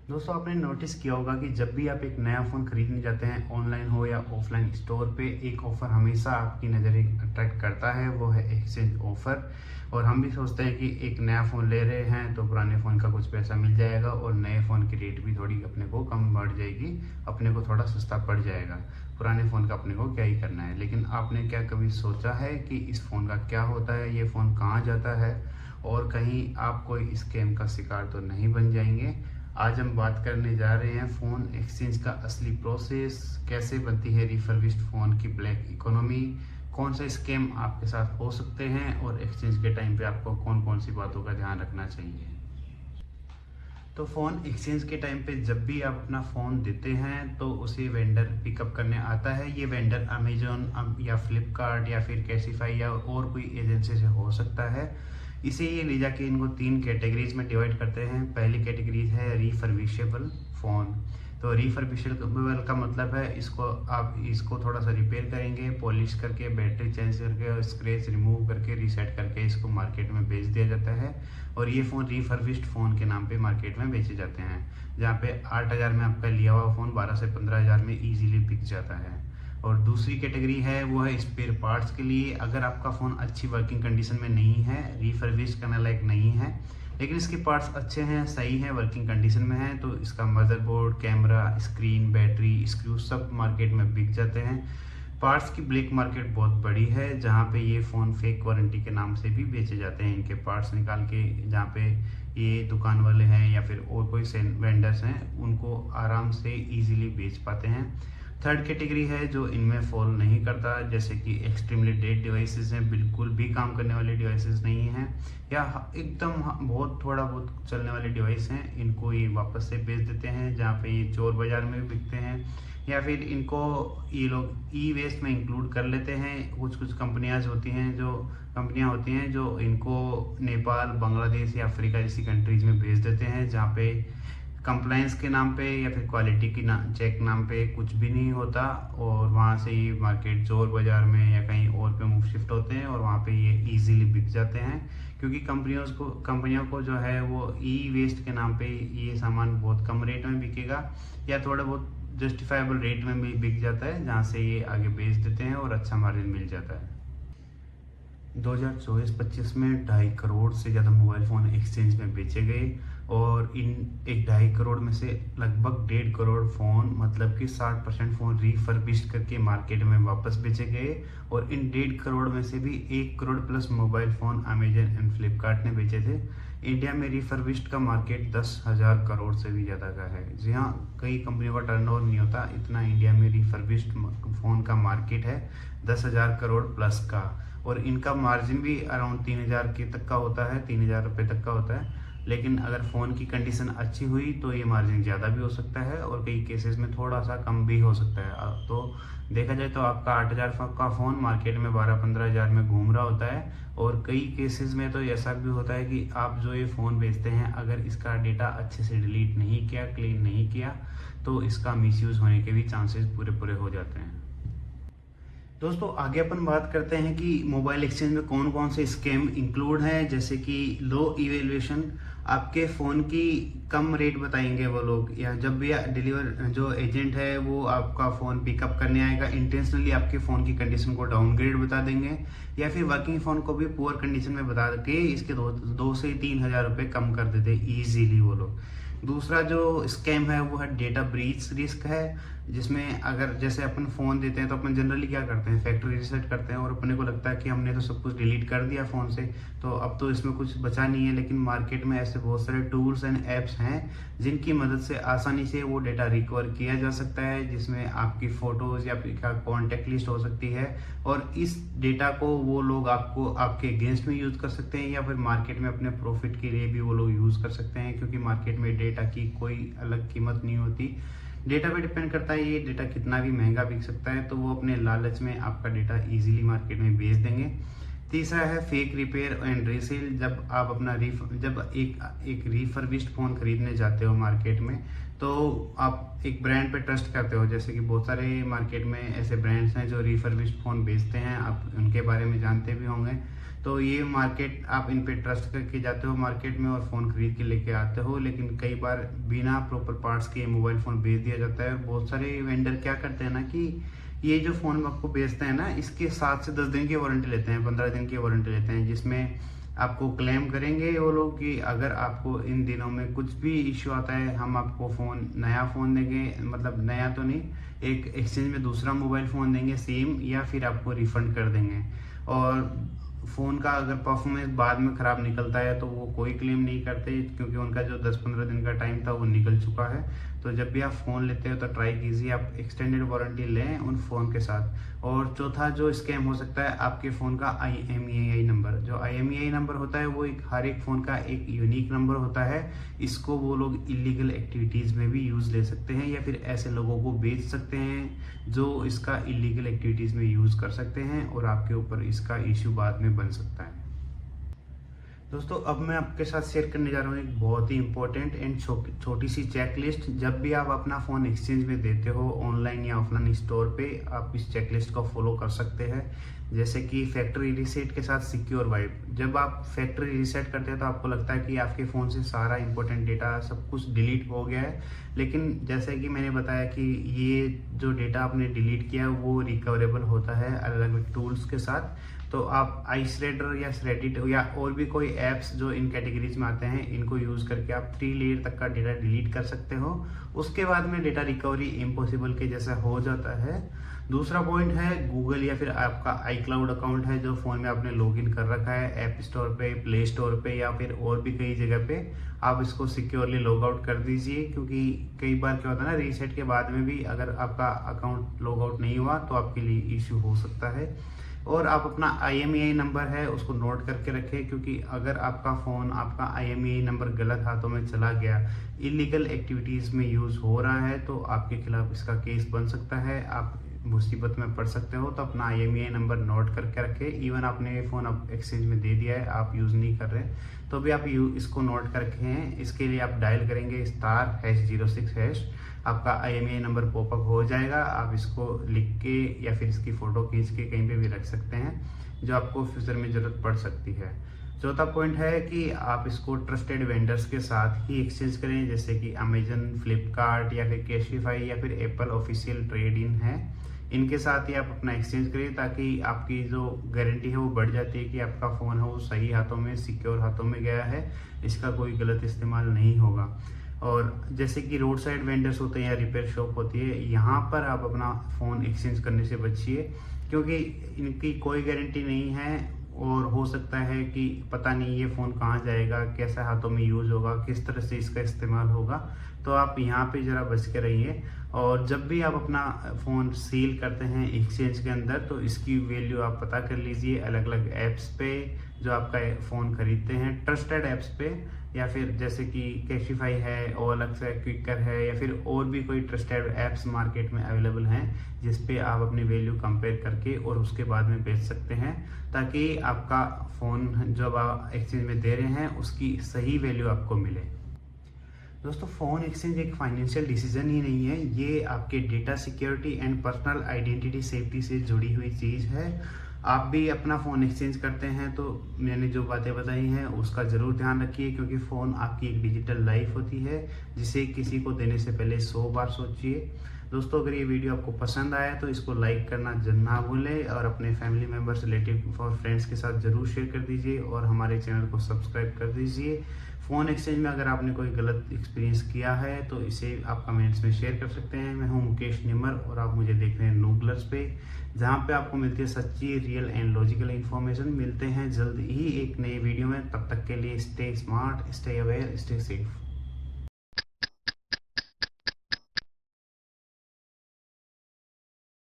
दोस्तों, आपने नोटिस किया होगा कि जब भी आप एक नया फ़ोन खरीदने जाते हैं, ऑनलाइन हो या ऑफलाइन स्टोर पे, एक ऑफ़र हमेशा आपकी नज़रें अट्रैक्ट करता है, वो है एक्सचेंज ऑफ़र। और हम भी सोचते हैं कि एक नया फ़ोन ले रहे हैं तो पुराने फ़ोन का कुछ पैसा मिल जाएगा और नए फ़ोन की रेट भी थोड़ी अपने को कम बढ़ जाएगी, अपने को थोड़ा सस्ता पड़ जाएगा। पुराने फ़ोन का अपने को क्या ही करना है। लेकिन आपने क्या कभी सोचा है कि इस फ़ोन का क्या होता है, ये फ़ोन कहाँ जाता है और कहीं आप कोई स्कैम का शिकार तो नहीं बन जाएंगे। आज हम बात करने जा रहे हैं फ़ोन एक्सचेंज का असली प्रोसेस, कैसे बनती है रिफर्बिश्ड फ़ोन की ब्लैक इकोनॉमी, कौन सा स्कैम आपके साथ हो सकते हैं और एक्सचेंज के टाइम पे आपको कौन कौन सी बातों का ध्यान रखना चाहिए। तो फ़ोन एक्सचेंज के टाइम पे जब भी आप अपना फ़ोन देते हैं तो उसे वेंडर पिकअप करने आता है। ये वेंडर अमेजोन या फ्लिपकार्ट या फिर कैशिफाई या और कोई एजेंसी से हो सकता है। इसे ये ले जाके इनको 3 कैटेगरीज में डिवाइड करते हैं। पहली कैटेगरी है रिफर्बिशेबल फ़ोन। तो रिफर्बिशेबल का मतलब है इसको आप इसको थोड़ा सा रिपेयर करेंगे, पॉलिश करके, बैटरी चेंज करके, स्क्रैच रिमूव करके, रीसेट करके इसको मार्केट में बेच दिया जाता है। और ये फ़ोन रिफर्बिश्ड फ़ोन के नाम पे मार्केट में बेचे जाते हैं, जहाँ पे 8,000 में आपका लिया हुआ फ़ोन 12 से 15,000 में ईजिली बिक जाता है। और दूसरी कैटेगरी है वो है स्पेयर पार्ट्स के लिए। अगर आपका फ़ोन अच्छी वर्किंग कंडीशन में नहीं है, रिफर्बिश करने लायक नहीं है, लेकिन इसके पार्ट्स अच्छे हैं, सही हैं, वर्किंग कंडीशन में हैं, तो इसका motherboard, camera, screen, battery, screw सब मार्केट में बिक जाते हैं। पार्ट्स की ब्लैक मार्केट बहुत बड़ी है, जहाँ पे ये फ़ोन फेक वारंटी के नाम से भी बेचे जाते हैं। इनके पार्ट्स निकाल के जहाँ पे ये दुकान वाले हैं या फिर और कोई वेंडर्स हैं, उनको आराम से इजीली बेच पाते हैं। थर्ड कैटेगरी है जो इनमें फॉल नहीं करता, जैसे कि एक्सट्रीमली डेड डिवाइसेस हैं, बिल्कुल भी काम करने वाले डिवाइसेस नहीं हैं, या एकदम बहुत थोड़ा बहुत चलने वाले डिवाइस हैं, इनको ये वापस से बेच देते हैं, जहाँ पे ये चोर बाज़ार में भी बिकते हैं, या फिर इनको ये लोग ई वेस्ट में इंक्लूड कर लेते हैं। कुछ कुछ कंपनियां होती हैं जो इनको नेपाल, बांग्लादेश या अफ्रीका जैसी कंट्रीज में भेज देते हैं, जहाँ पे कंप्लाइंस के नाम पे या फिर क्वालिटी की चेक नाम पे कुछ भी नहीं होता, और वहाँ से ये मार्केट चोर बाज़ार में या कहीं और पे मूव शिफ्ट होते हैं और वहाँ पे ये इजीली बिक जाते हैं, क्योंकि कंपनियों को जो है वो ई वेस्ट के नाम पे ये सामान बहुत कम रेट में बिकेगा या थोड़ा बहुत जस्टिफाइबल रेट में भी बिक जाता है, जहाँ से ये आगे बेच देते हैं और अच्छा मार्जिन मिल जाता है। 2024-25 में 2.5 करोड़ से ज़्यादा मोबाइल फ़ोन एक्सचेंज में बेचे गए, और इन 1.5 करोड़ में से लगभग 1.5 करोड़ फ़ोन, मतलब कि 60% फ़ोन रिफर्बिश्ड करके मार्केट में वापस बेचे गए। और इन 1.5 करोड़ में से भी 1 crore plus mobile phone Amazon and Flipkart ने बेचे थे। इंडिया में रिफर्बिश्ड का मार्केट 10,000 करोड़ से भी ज़्यादा का है। जी हाँ, कई कंपनियों का टर्नओवर नहीं होता इतना इंडिया में रिफर्बिश्ड फ़ोन का मार्केट है, 10,000 करोड़ प्लस का। और इनका मार्जिन भी अराउंड 3,000 के तक का होता है, 3,000 रुपये तक का होता है। लेकिन अगर फ़ोन की कंडीशन अच्छी हुई तो ये मार्जिन ज़्यादा भी हो सकता है और कई केसेस में थोड़ा सा कम भी हो सकता है। तो देखा जाए तो आपका 8,000 का फ़ोन मार्केट में 12-15,000 में घूम रहा होता है। और कई केसेस में तो ऐसा भी होता है कि आप जो ये फ़ोन बेचते हैं, अगर इसका डेटा अच्छे से डिलीट नहीं किया, क्लीन नहीं किया, तो इसका मिसयूज़ होने के भी चांसेस पूरे पूरे हो जाते हैं। दोस्तों, आगे अपन बात करते हैं कि मोबाइल एक्सचेंज में कौन कौन से स्कैम इंक्लूड हैं, जैसे कि लो इवेल्युएशन, आपके फ़ोन की कम रेट बताएंगे वो लोग, या जब भी डिलीवर जो एजेंट है वो आपका फ़ोन पिकअप करने आएगा, इंटेंशनली आपके फ़ोन की कंडीशन को डाउनग्रेड बता देंगे, या फिर वर्किंग फ़ोन को भी पुअर कंडीशन में बता के इसके 2 से 3 हज़ार रुपये कम कर देते ईजीली वो लोग। दूसरा जो स्कैम है वो है डेटा ब्रीच रिस्क है, जिसमें अगर जैसे अपन फ़ोन देते हैं तो अपन जनरली क्या करते हैं, फैक्ट्री रीसेट करते हैं, और अपने को लगता है कि हमने तो सब कुछ डिलीट कर दिया फ़ोन से, तो अब तो इसमें कुछ बचा नहीं है। लेकिन मार्केट में ऐसे बहुत सारे टूल्स एंड ऐप्स हैं जिनकी मदद से आसानी से वो डेटा रिकवर किया जा सकता है, जिसमें आपकी फ़ोटोज़ या फिर कॉन्टैक्ट लिस्ट हो सकती है, और इस डेटा को वो लोग आपको आपके अगेंस्ट में यूज़ कर सकते हैं, या फिर मार्केट में अपने प्रॉफिट के लिए भी वो लोग यूज़ कर सकते हैं, क्योंकि मार्केट में डेटा की कोई अलग कीमत नहीं होती। डेटा पे डिपेंड करता है, ये डेटा कितना भी महंगा बिक सकता है, तो वो अपने लालच में आपका डेटा इजीली मार्केट में बेच देंगे। तीसरा है फेक रिपेयर एंड रीसेल। जब आप अपना जब एक रिफर्बिश्ड फ़ोन खरीदने जाते हो मार्केट में, तो आप एक ब्रांड पे ट्रस्ट करते हो, जैसे कि बहुत सारे मार्केट में ऐसे ब्रांड्स हैं जो रिफर्बिश्ड फ़ोन बेचते हैं, आप उनके बारे में जानते भी होंगे। तो ये मार्केट आप इन पे ट्रस्ट करके जाते हो मार्केट में और फ़ोन खरीद के लेके आते हो, लेकिन कई बार बिना प्रॉपर पार्ट्स के मोबाइल फ़ोन बेच दिया जाता है। और बहुत सारे वेंडर क्या करते हैं ना कि ये जो फ़ोन आपको बेचते हैं ना, इसके 7 से 10 दिन की वारंटी लेते हैं, 15 दिन की वारंटी लेते हैं, जिसमें आपको क्लेम करेंगे वो लोग कि अगर आपको इन दिनों में कुछ भी इश्यू आता है, हम आपको नया फ़ोन देंगे, मतलब नया तो नहीं, एक एक्सचेंज में दूसरा मोबाइल फ़ोन देंगे सेम, या फिर आपको रिफ़ंड कर देंगे। और फ़ोन का अगर परफॉर्मेंस बाद में ख़राब निकलता है तो वो कोई क्लेम नहीं करते, क्योंकि उनका जो 10-15 दिन का टाइम था वो निकल चुका है। तो जब भी आप फ़ोन लेते हो तो ट्राई कीजिए आप एक्सटेंडेड वारंटी लें उन फ़ोन के साथ। और चौथा जो स्कैम हो सकता है, आपके फ़ोन का IMEI नंबर। जो IMEI नंबर होता है वो हर एक फ़ोन का एक यूनिक नंबर होता है। इसको वो लोग इलीगल एक्टिविटीज़ में भी यूज़ ले सकते हैं, या फिर ऐसे लोगों को बेच सकते हैं जो इसका इलीगल एक्टिविटीज़ में यूज़ कर सकते हैं, और आपके ऊपर इसका इश्यू बाद में बन सकता है। दोस्तों, अब मैं आपके साथ शेयर करने जा रहा हूँ एक बहुत ही इंपॉर्टेंट एंड छोटी सी चेकलिस्ट। जब भी आप अपना फ़ोन एक्सचेंज में देते हो ऑनलाइन या ऑफलाइन स्टोर पे, आप इस चेकलिस्ट को फॉलो कर सकते हैं। जैसे कि फैक्ट्री रीसेट के साथ सिक्योर वाइप। जब आप फैक्ट्री रीसेट करते हैं तो आपको लगता है कि आपके फ़ोन से सारा इंपॉर्टेंट डेटा सब कुछ डिलीट हो गया है, लेकिन जैसे कि मैंने बताया कि ये जो डेटा आपने डिलीट किया है वो रिकवरेबल होता है अलग अलग टूल्स के साथ। तो आप आइसरेडर या श्रेडिट या और भी कोई ऐप्स जो इन कैटेगरीज में आते हैं, इनको यूज़ करके आप 3 लेयर तक का डेटा डिलीट कर सकते हो। उसके बाद में डेटा रिकवरी इम्पॉसिबल के जैसा हो जाता है। दूसरा पॉइंट है गूगल या फिर आपका iCloud अकाउंट है जो फ़ोन में आपने लॉगिन कर रखा है ऐप स्टोर पे, प्ले स्टोर पे या फिर और भी कई जगह पे, आप इसको सिक्योरली लॉग आउट कर दीजिए। क्योंकि कई बार क्या होता है ना, रीसेट के बाद में भी अगर आपका अकाउंट लॉग आउट नहीं हुआ तो आपके लिए इश्यू हो सकता है। और आप अपना IMEI नंबर है उसको नोट करके रखें, क्योंकि अगर आपका फ़ोन, आपका IMEI नंबर गलत हाथों में चला गया, इलीगल एक्टिविटीज़ में यूज़ हो रहा है, तो आपके खिलाफ इसका केस बन सकता है, आप मुसीबत में पड़ सकते हो। तो अपना IMEI नंबर नोट करके रखें। इवन आपने ये फ़ोन अब एक्सचेंज में दे दिया है, आप यूज़ नहीं कर रहे, तो भी आप इसको नोट करके हैं। इसके लिए आप डायल करेंगे *#06#, आपका IMEI नंबर पॉपअप हो जाएगा। आप इसको लिख के या फिर इसकी फ़ोटो खींच के कहीं पे भी रख सकते हैं, जो आपको फ्यूचर में ज़रूरत पड़ सकती है। चौथा पॉइंट है कि आप इसको ट्रस्टेड वेंडर्स के साथ ही एक्सचेंज करें, जैसे कि अमेजन, फ्लिपकार्ट या फिर कैशिफाई या फिर एप्पल ऑफिशियल ट्रेड इन है, इनके साथ ही आप अपना एक्सचेंज करिए, ताकि आपकी जो गारंटी है वो बढ़ जाती है कि आपका फ़ोन है वो सही हाथों में, सिक्योर हाथों में गया है, इसका कोई गलत इस्तेमाल नहीं होगा। और जैसे कि रोड साइड वेंडर्स होते हैं या रिपेयर शॉप होती है, यहाँ पर आप अपना फ़ोन एक्सचेंज करने से बचिए, क्योंकि इनकी कोई गारंटी नहीं है और हो सकता है कि पता नहीं ये फ़ोन कहाँ जाएगा, कैसे हाथों में यूज़ होगा, किस तरह से इसका इस्तेमाल होगा। तो आप यहाँ पे ज़रा बच के रहिए। और जब भी आप अपना फ़ोन सेल करते हैं एक्सचेंज के अंदर, तो इसकी वैल्यू आप पता कर लीजिए अलग अलग ऐप्स पे जो आपका फ़ोन खरीदते हैं, ट्रस्टेड ऐप्स पे, या फिर जैसे कि कैशिफाई है, और अलग से क्विकर है, या फिर और भी कोई ट्रस्टेड ऐप्स मार्केट में अवेलेबल हैं, जिस पे आप अपनी वैल्यू कंपेयर करके और उसके बाद में बेच सकते हैं, ताकि आपका फ़ोन जब आप एक्सचेंज में दे रहे हैं उसकी सही वैल्यू आपको मिले। दोस्तों, फ़ोन एक्सचेंज एक फाइनेंशियल डिसीजन ही नहीं है, ये आपके data security and personal identity safety से जुड़ी हुई चीज़ है। आप भी अपना फ़ोन एक्सचेंज करते हैं तो मैंने जो बातें बताई हैं उसका ज़रूर ध्यान रखिए, क्योंकि फ़ोन आपकी एक डिजिटल लाइफ होती है, जिसे किसी को देने से पहले 100 बार सोचिए। दोस्तों, अगर ये वीडियो आपको पसंद आया तो इसको लाइक करना ना भूलें, और अपने फैमिली मेम्बर्स, रिलेटिव और फ्रेंड्स के साथ ज़रूर शेयर कर दीजिए, और हमारे चैनल को सब्सक्राइब कर दीजिए। फ़ोन एक्सचेंज में अगर आपने कोई गलत एक्सपीरियंस किया है तो इसे आप कमेंट्स में शेयर कर सकते हैं। मैं हूं मुकेश निमर और आप मुझे देख रहे हैं नूबलर्स पे, जहां पे आपको मिलती है सच्ची, रियल एंड लॉजिकल इन्फॉर्मेशन। मिलते हैं जल्द ही एक नई वीडियो में, तब तक के लिए stay smart, stay aware, stay safe.